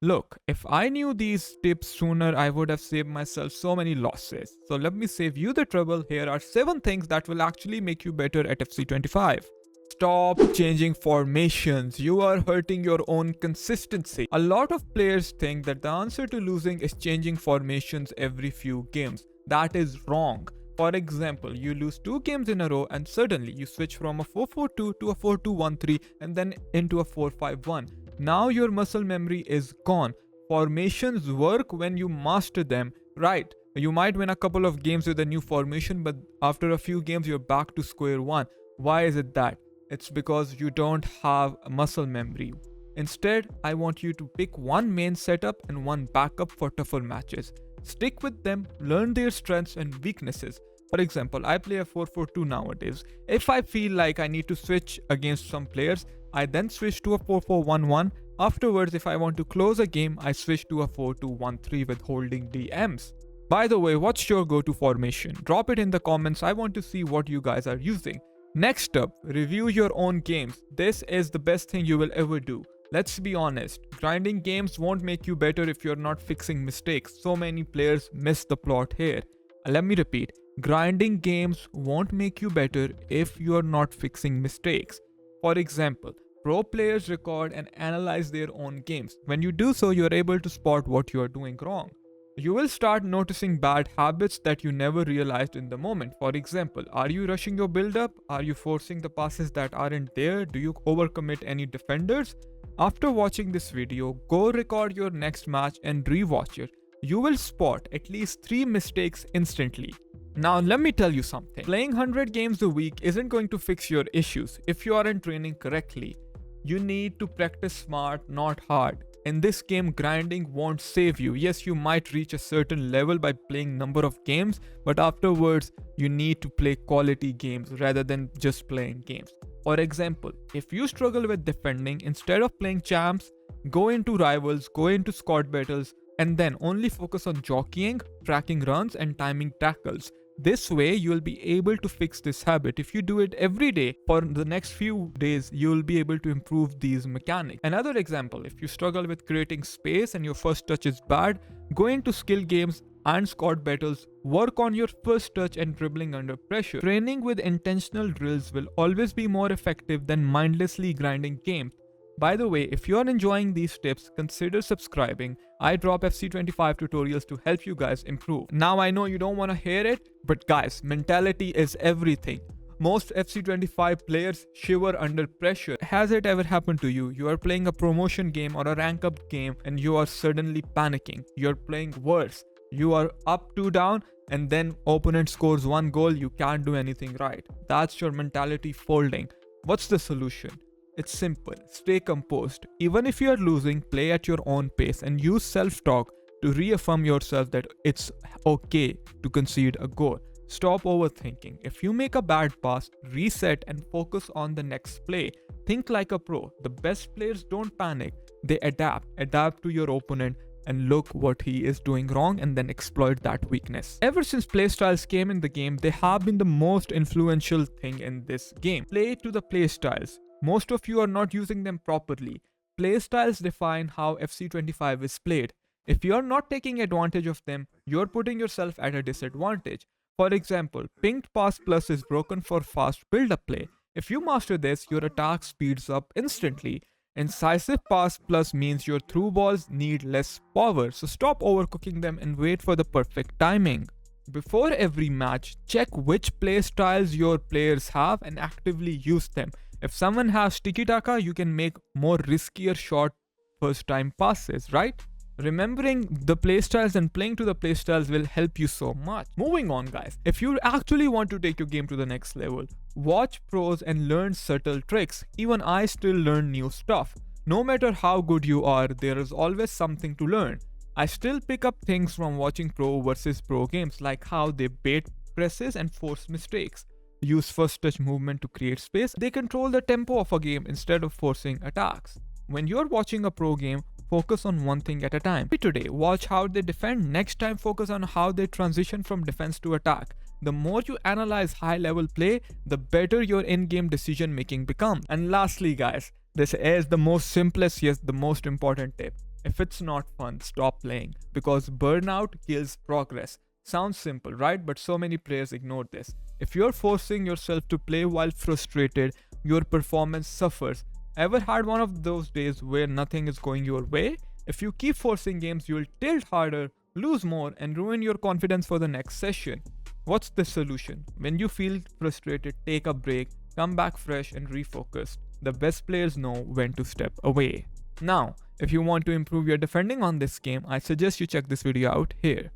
Look, if I knew these tips sooner, I would have saved myself so many losses. So let me save you the trouble. Here are 7 things that will actually make you better at FC25. Stop changing formations. You are hurting your own consistency. A lot of players think that the answer to losing is changing formations every few games. That is wrong. For example, you lose 2 games in a row and suddenly you switch from a 4-4-2 to a 4-2-1-3 and then into a 4-5-1. Now your muscle memory is gone. Formations work when you master them, right? You might win a couple of games with a new formation, but after a few games you're back to square one. Why is it that? It's because you don't have a muscle memory. Instead, I want you to pick one main setup and one backup for tougher matches. Stick with them, learn their strengths and weaknesses. For example, I play a 4-4-2 nowadays. If I feel like I need to switch against some players, I then switch to a 4-4-1-1. Afterwards, if I want to close a game, I switch to a 4-2-1-3 with holding DMs. By the way, what's your go-to formation? Drop it in the comments. I want to see what you guys are using. Next up, review your own games. This is the best thing you will ever do. Let's be honest, grinding games won't make you better if you're not fixing mistakes. So many players miss the plot here. Let me repeat, grinding games won't make you better if you're not fixing mistakes. For example, pro players record and analyze their own games. When you do so, you're able to spot what you are doing wrong. You will start noticing bad habits that you never realized in the moment. For example, are you rushing your build-up? Are you forcing the passes that aren't there? Do you overcommit any defenders? After watching this video, go record your next match and rewatch it. You will spot at least 3 mistakes instantly. Now let me tell you something. Playing 100 games a week isn't going to fix your issues if you aren't training correctly. You need to practice smart, not hard. In this game, grinding won't save you. Yes, you might reach a certain level by playing number of games, but afterwards, you need to play quality games rather than just playing games. For example, if you struggle with defending, instead of playing champs, go into rivals, go into squad battles, and then only focus on jockeying, tracking runs, and timing tackles. This way, you'll be able to fix this habit. If you do it every day for the next few days, you'll be able to improve these mechanics. Another example, if you struggle with creating space and your first touch is bad, go into skill games and squad battles, work on your first touch and dribbling under pressure. Training with intentional drills will always be more effective than mindlessly grinding games. By the way, if you are enjoying these tips, consider subscribing. I drop FC25 tutorials to help you guys improve. Now I know you don't want to hear it, but guys, mentality is everything. Most FC25 players shiver under pressure. Has it ever happened to you? You are playing a promotion game or a rank up game and you are suddenly panicking. You're playing worse. You are up 2 down and then opponent scores 1 goal, you can't do anything right. That's your mentality folding. What's the solution? It's simple. Stay composed. Even if you are losing, play at your own pace and use self-talk to reaffirm yourself that it's okay to concede a goal. Stop overthinking. If you make a bad pass, reset and focus on the next play. Think like a pro. The best players don't panic. They adapt. Adapt to your opponent and look what he is doing wrong and then exploit that weakness. Ever since playstyles came in the game, they have been the most influential thing in this game. Play to the playstyles. Most of you are not using them properly. Playstyles define how FC25 is played. If you are not taking advantage of them, you are putting yourself at a disadvantage. For example, pinged pass plus is broken for fast build-up play. If you master this, your attack speeds up instantly. Incisive pass plus means your through balls need less power, so stop overcooking them and wait for the perfect timing. Before every match, check which play styles your players have and actively use them. If someone has tiki-taka, you can make more riskier short first-time passes, right? Remembering the playstyles and playing to the playstyles will help you so much. Moving on, guys. If you actually want to take your game to the next level, watch pros and learn subtle tricks. Even I still learn new stuff. No matter how good you are, there is always something to learn. I still pick up things from watching pro versus pro games, like how they bait presses and force mistakes. Use first touch movement to create space. They control the tempo of a game instead of forcing attacks. When you're watching a pro game, focus on one thing at a time. Today, watch how they defend. Next time, focus on how they transition from defense to attack. The more you analyze high-level play, the better your in-game decision making becomes. And lastly, guys, this is the most simplest yet the most important tip. If it's not fun, stop playing because burnout kills progress. Sounds simple, right? But so many players ignore this. If you're forcing yourself to play while frustrated, your performance suffers. Ever had one of those days where nothing is going your way? If you keep forcing games, you'll tilt harder, lose more, and ruin your confidence for the next session. What's the solution? When you feel frustrated, take a break, come back fresh, and refocus. The best players know when to step away. Now, if you want to improve your defending on this game, I suggest you check this video out here.